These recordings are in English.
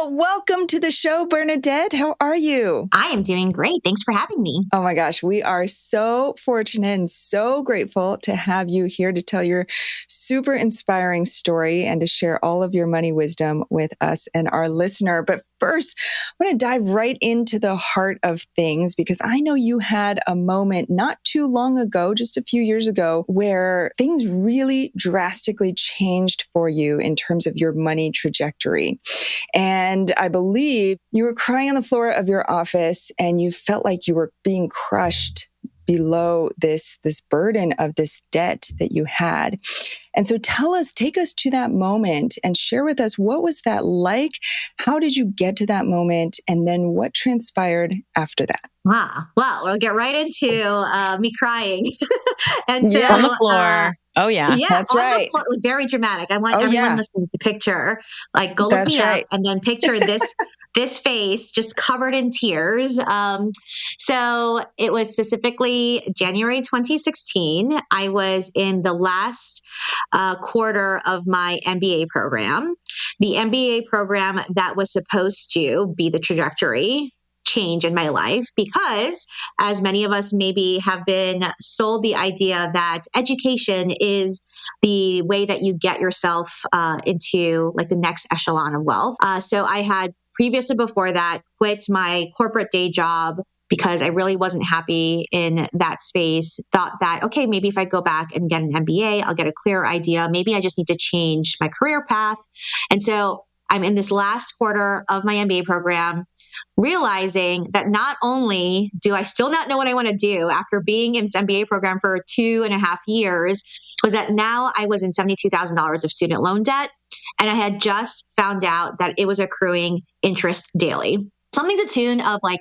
Well, welcome to the show, Bernadette. How are you? I am doing great. Thanks for having me. Oh my gosh, we are so fortunate and so grateful to have you here to tell your super inspiring story and to share all of your money wisdom with us and our listener. But first, I want to dive right into the heart of things because I know you had a moment not too long ago, just a few years ago, where things really drastically changed for you in terms of your money trajectory. And I believe you were crying on the floor of your office and you felt like you were being crushed below this burden of this debt that you had. And so take us to that moment and share with us, what was that like? How did you get to that moment? And then what transpired after that? Wow. Well, we'll get right into me crying. And so on the floor. Yeah, that's on right. the floor, very dramatic. I want everyone listening to picture, like, go look That's me right. up and then picture this face just covered in tears. So it was specifically January 2016. I was in the last quarter of my MBA program, the MBA program that was supposed to be the trajectory change in my life, because as many of us maybe have been sold the idea that education is the way that you get yourself into like the next echelon of wealth. So I had previously before that quit my corporate day job because I really wasn't happy in that space. Thought that, okay, maybe if I go back and get an MBA, I'll get a clearer idea. Maybe I just need to change my career path. And so I'm in this last quarter of my MBA program, realizing that not only do I still not know what I want to do after being in this MBA program for 2.5 years, was that now I was in $72,000 of student loan debt. And I had just found out that it was accruing interest daily, something to the tune of like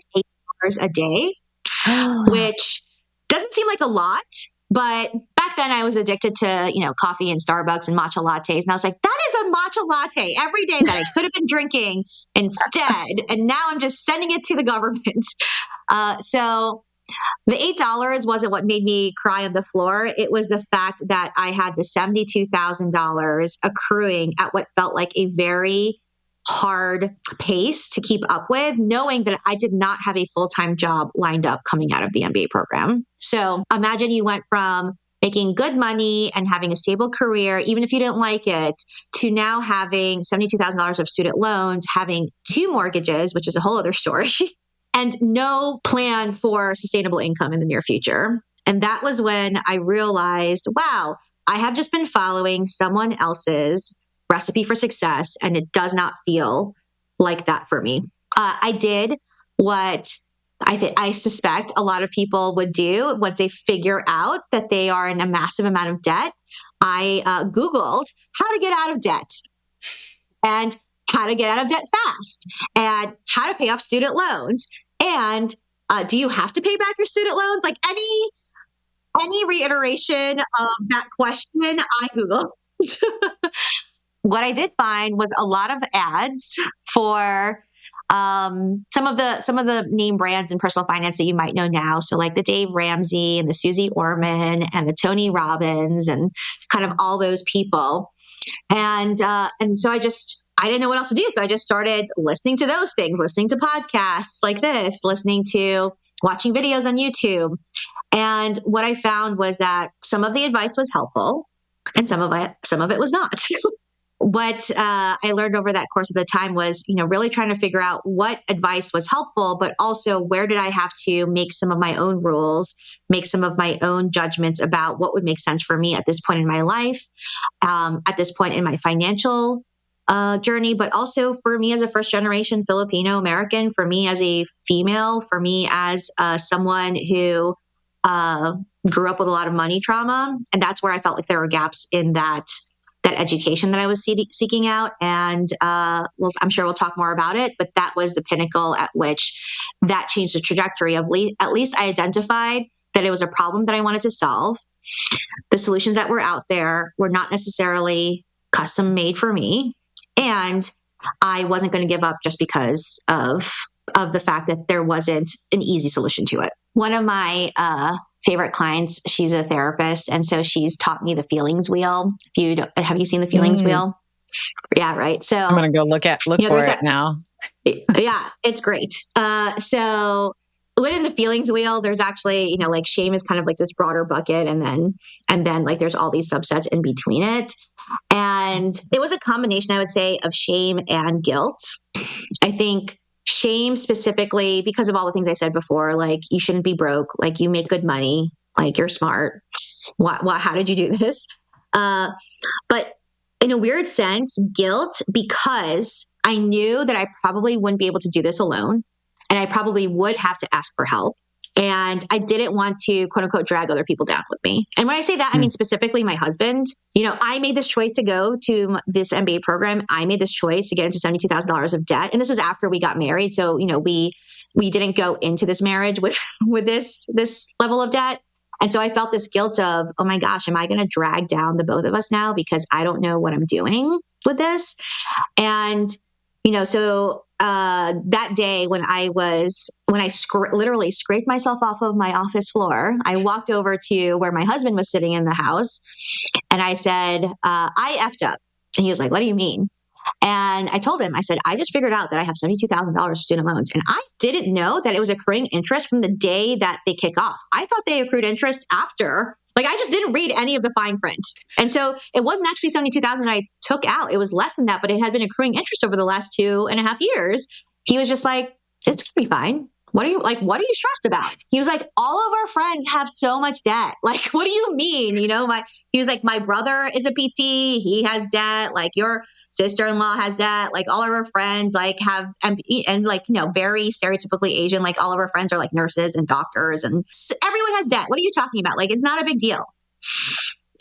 $8 a day, which doesn't seem like a lot. But back then I was addicted to, coffee and Starbucks and matcha lattes. And I was like, that is a matcha latte every day that I could have been drinking instead. And now I'm just sending it to the government. So the $8 wasn't what made me cry on the floor. It was the fact that I had the $72,000 accruing at what felt like a very hard pace to keep up with, knowing that I did not have a full-time job lined up coming out of the MBA program. So imagine you went from making good money and having a stable career, even if you didn't like it, to now having $72,000 of student loans, having 2 mortgages, which is a whole other story, and no plan for sustainable income in the near future. And that was when I realized, wow, I have just been following someone else's recipe for success, and it does not feel like that for me. I did what I suspect a lot of people would do once they figure out that they are in a massive amount of debt. I Googled how to get out of debt and how to get out of debt fast and how to pay off student loans. And do you have to pay back your student loans? Like any reiteration of that question, I Googled. What I did find was a lot of ads for some of the name brands in personal finance that you might know now. So like the Dave Ramsey and the Susie Orman and the Tony Robbins and kind of all those people. And so I didn't know what else to do. So I just started listening to those things, listening to podcasts like this, watching videos on YouTube. And what I found was that some of the advice was helpful and some of it was not. What I learned over that course of the time was, really trying to figure out what advice was helpful, but also where did I have to make some of my own rules, make some of my own judgments about what would make sense for me at this point in my life, at this point in my financial journey, but also for me as a first generation Filipino American, for me as a female, for me as someone who grew up with a lot of money trauma. And that's where I felt like there were gaps in that education that I was seeking out. And I'm sure we'll talk more about it, but that was the pinnacle at which that changed the trajectory of at least I identified that it was a problem that I wanted to solve. The solutions that were out there were not necessarily custom made for me. And I wasn't going to give up just because of the fact that there wasn't an easy solution to it. One of my favorite clients, she's a therapist, and so she's taught me the feelings wheel. Have you seen the feelings wheel? Yeah, right. So I'm going to go look for it now. Yeah, it's great. So within the feelings wheel, there's actually, like shame is kind of like this broader bucket. And then like there's all these subsets in between it. And it was a combination, I would say, of shame and guilt. I think shame specifically because of all the things I said before, like you shouldn't be broke, like you make good money, like you're smart. How did you do this? But in a weird sense, guilt because I knew that I probably wouldn't be able to do this alone. And I probably would have to ask for help. And I didn't want to, quote unquote, drag other people down with me. And when I say that, I mean specifically my husband. I made this choice to go to this MBA program. I made this choice to get into $72,000 of debt. And this was after we got married. So, we didn't go into this marriage with this level of debt. And so I felt this guilt of, oh my gosh, am I going to drag down the both of us now because I don't know what I'm doing with this? And, so that day when I literally scraped myself off of my office floor, I walked over to where my husband was sitting in the house and I said, I effed up. And he was like, what do you mean? And I told him, I said, I just figured out that I have $72,000 for student loans. And I didn't know that it was accruing interest from the day that they kick off. I thought they accrued interest after. Like, I just didn't read any of the fine print. And so it wasn't actually 72,000 I took out. It was less than that, but it had been accruing interest over the last 2.5 years. He was just like, it's going to be fine. What are you stressed about? He was like, all of our friends have so much debt. Like, what do you mean? He was like, my brother is a PT. He has debt. Like your sister-in-law has debt. Like all of our friends like have, and like, very stereotypically Asian, like all of our friends are like nurses and doctors and everyone has debt. What are you talking about? Like, it's not a big deal.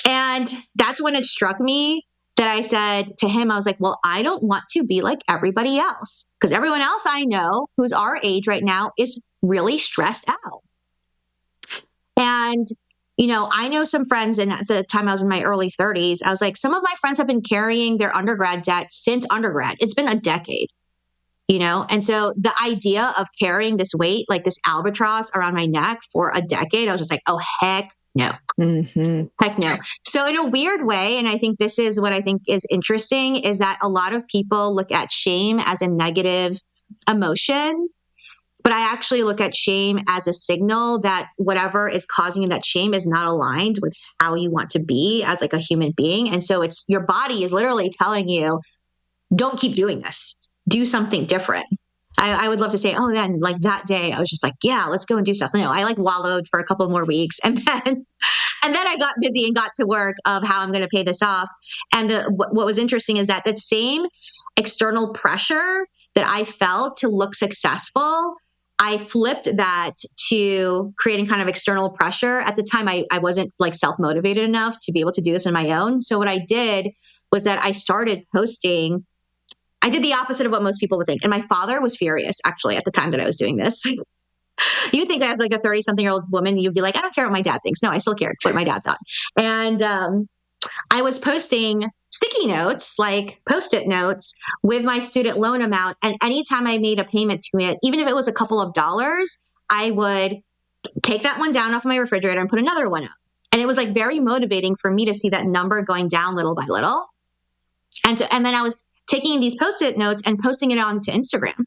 And that's when it struck me that I said to him, I was like, well, I don't want to be like everybody else because everyone else I know who's our age right now is really stressed out. And, I know some friends, and at the time I was in my early 30s, I was like, some of my friends have been carrying their undergrad debt since undergrad. It's been a decade, And so the idea of carrying this weight, like this albatross around my neck for a decade, I was just like, oh, heck no. Mm-hmm. Heck no. So in a weird way, and I think this is what I think is interesting, is that a lot of people look at shame as a negative emotion, but I actually look at shame as a signal that whatever is causing you that shame is not aligned with how you want to be as like a human being. And so it's your body is literally telling you, don't keep doing this. Do something different. I would love to say, oh, then like that day, I was just like, yeah, let's go and do stuff. No, I like wallowed for a couple more weeks. And then I got busy and got to work of how I'm going to pay this off. And what was interesting is that same external pressure that I felt to look successful, I flipped that to creating kind of external pressure. At the time, I wasn't like self-motivated enough to be able to do this on my own. So what I did was that I started posting. I did the opposite of what most people would think. And my father was furious, actually, at the time that I was doing this. You'd think that as like a 30-something-year-old woman, you'd be like, I don't care what my dad thinks. No, I still cared what my dad thought. And I was posting sticky notes, like Post-it notes with my student loan amount. And anytime I made a payment to it, even if it was a couple of dollars, I would take that one down off my refrigerator and put another one up. And it was like very motivating for me to see that number going down little by little. And then I was taking these Post-it notes and posting it onto Instagram,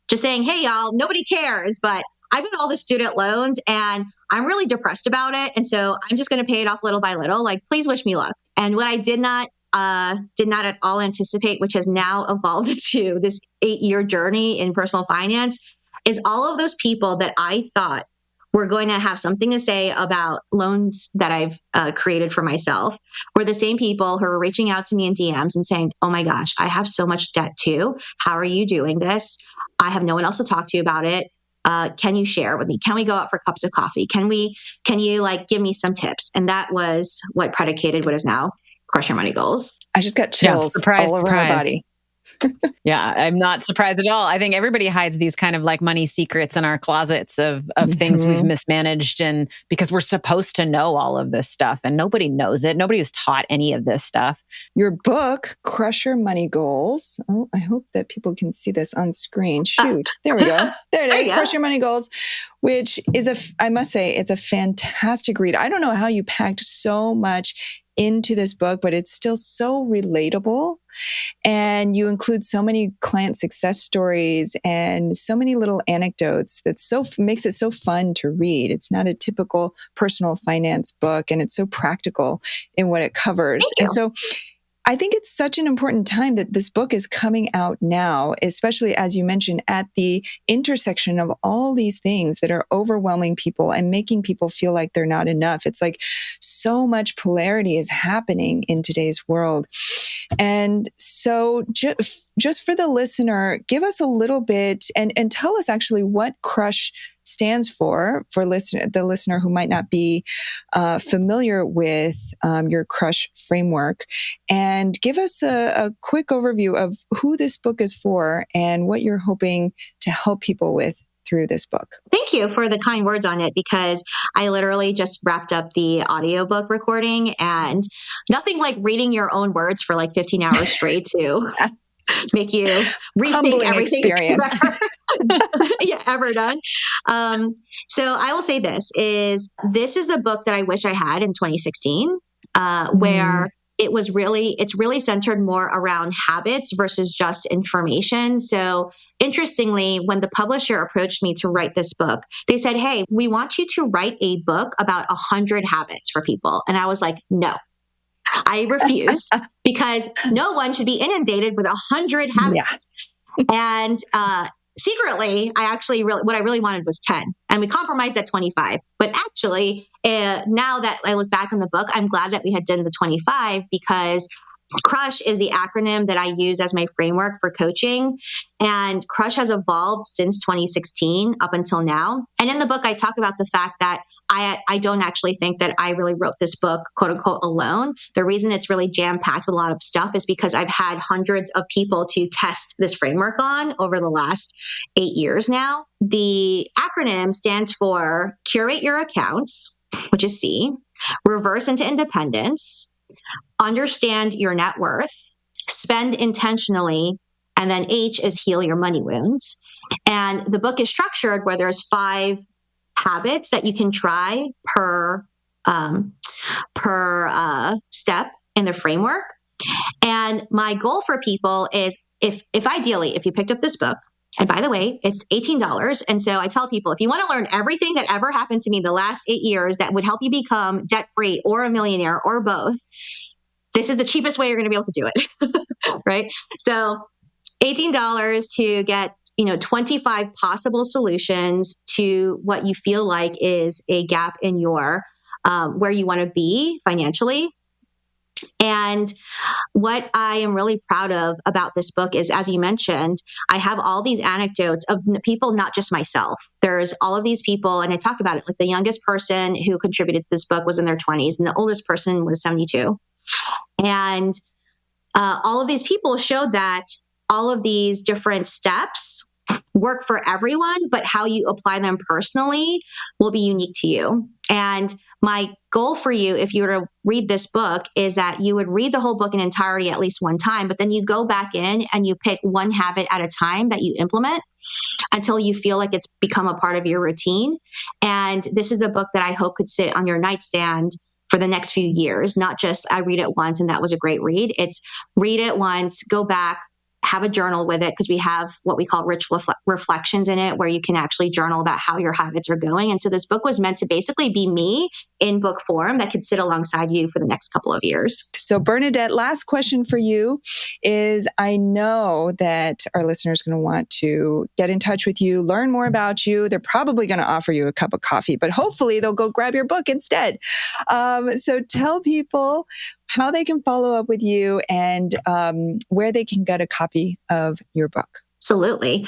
just saying, hey, y'all, nobody cares, but I got all the student loans and I'm really depressed about it. And so I'm just going to pay it off little by little. Like, please wish me luck. And what I did not at all anticipate, which has now evolved into this 8-year journey in personal finance, is all of those people that I thought were going to have something to say about loans that I've created for myself were the same people who are reaching out to me in DMs and saying, oh my gosh, I have so much debt too. How are you doing this? I have no one else to talk to about it. Can you share with me? Can we go out for cups of coffee? Can you like give me some tips? And that was what predicated what is now Crush Your Money Goals. I just got chills all over my body. Yeah, I'm not surprised at all. I think everybody hides these kind of like money secrets in our closets of things we've mismanaged, and because we're supposed to know all of this stuff and nobody knows it. Nobody is taught any of this stuff. Your book, Crush Your Money Goals. Oh, I hope that people can see this on screen. Shoot. There we go. There it is. Crush Your Money Goals, which is I must say, it's a fantastic read. I don't know how you packed so much into this book, but it's still so relatable. And you include so many client success stories and so many little anecdotes that makes it so fun to read. It's not a typical personal finance book, and it's so practical in what it covers. And so I think it's such an important time that this book is coming out now, especially as you mentioned, at the intersection of all these things that are overwhelming people and making people feel like they're not enough. It's like so much polarity is happening in today's world. And so just for the listener, give us a little bit and tell us actually what CRUSH stands for the listener who might not be familiar with your CRUSH framework, and give us a quick overview of who this book is for and what you're hoping to help people with through this book. Thank you for the kind words on it, because I literally just wrapped up the audiobook recording, and nothing like reading your own words for like 15 hours straight to make you rethink Humbling everything experience. ever done. So I will say this is the book that I wish I had in 2016, where it's really centered more around habits versus just information. So interestingly, when the publisher approached me to write this book, they said, "Hey, we want you to write a book about 100 habits for people." And I was like, "No, I refuse," because no one should be inundated with 100 habits. Yeah. And secretly, what I really wanted was 10, and we compromised at 25. But actually, now that I look back on the book, I'm glad that we had done the 25, because CRUSH is the acronym that I use as my framework for coaching. And CRUSH has evolved since 2016 up until now. And in the book, I talk about the fact that I don't actually think that I really wrote this book, quote unquote, alone. The reason it's really jam-packed with a lot of stuff is because I've had hundreds of people to test this framework on over the last 8 years now. The acronym stands for Curate Your Accounts, which is C, Reverse into Independence, Understand Your Net Worth, Spend Intentionally, and then H is Heal Your Money Wounds. And the book is structured where there's 5 habits that you can try per step in the framework. And my goal for people is if ideally, if you picked up this book, and by the way, it's $18. And so I tell people, if you want to learn everything that ever happened to me the last 8 years that would help you become debt-free or a millionaire or both, this is the cheapest way you're going to be able to do it, right? So $18 to get 25 possible solutions to what you feel like is a gap in your where you want to be financially. And what I am really proud of about this book is, as you mentioned, I have all these anecdotes of people, not just myself. There's all of these people, and I talk about it. Like the youngest person who contributed to this book was in their 20s, and the oldest person was 72. And all of these people showed that all of these different steps work for everyone, but how you apply them personally will be unique to you. And my goal for you, if you were to read this book, is that you would read the whole book in entirety at least one time, but then you go back in and you pick one habit at a time that you implement until you feel like it's become a part of your routine. And this is a book that I hope could sit on your nightstand for the next few years, not just I read it once and that was a great read. It's read it once, go back, have a journal with it, because we have what we call rich reflections in it, where you can actually journal about how your habits are going. And so this book was meant to basically be me in book form that could sit alongside you for the next couple of years. So Bernadette, last question for you is, I know that our listeners are going to want to get in touch with you, learn more about you. They're probably going to offer you a cup of coffee, but hopefully they'll go grab your book instead. So tell people how they can follow up with you and where they can get a copy of your book. Absolutely.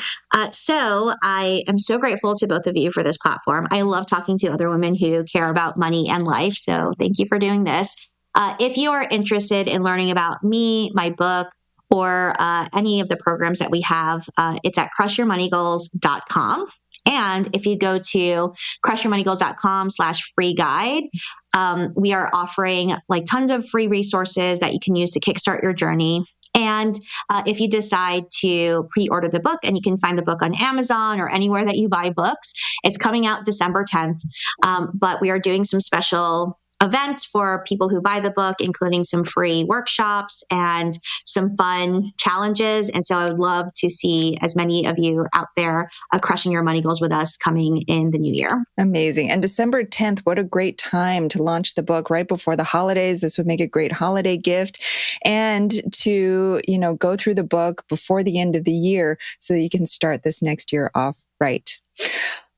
So I am so grateful to both of you for this platform. I love talking to other women who care about money and life. So thank you for doing this. If you are interested in learning about me, my book, or any of the programs that we have, it's at crushyourmoneygoals.com. And if you go to crushyourmoneygoals.com/free guide, we are offering like tons of free resources that you can use to kickstart your journey. And if you decide to pre-order the book, and you can find the book on Amazon or anywhere that you buy books, it's coming out December 10th. But we are doing some special event for people who buy the book, including some free workshops and some fun challenges. And so I would love to see as many of you out there crushing your money goals with us coming in the new year. Amazing. And December 10th, what a great time to launch the book right before the holidays. This would make a great holiday gift, and to, go through the book before the end of the year so that you can start this next year off right.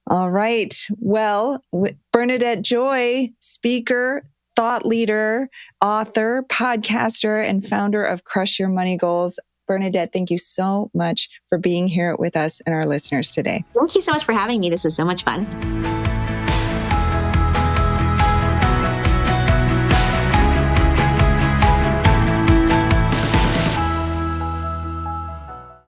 All right. Well, Bernadette Joy, speaker, thought leader, author, podcaster, and founder of Crush Your Money Goals. Bernadette, thank you so much for being here with us and our listeners today. Thank you so much for having me. This was so much fun.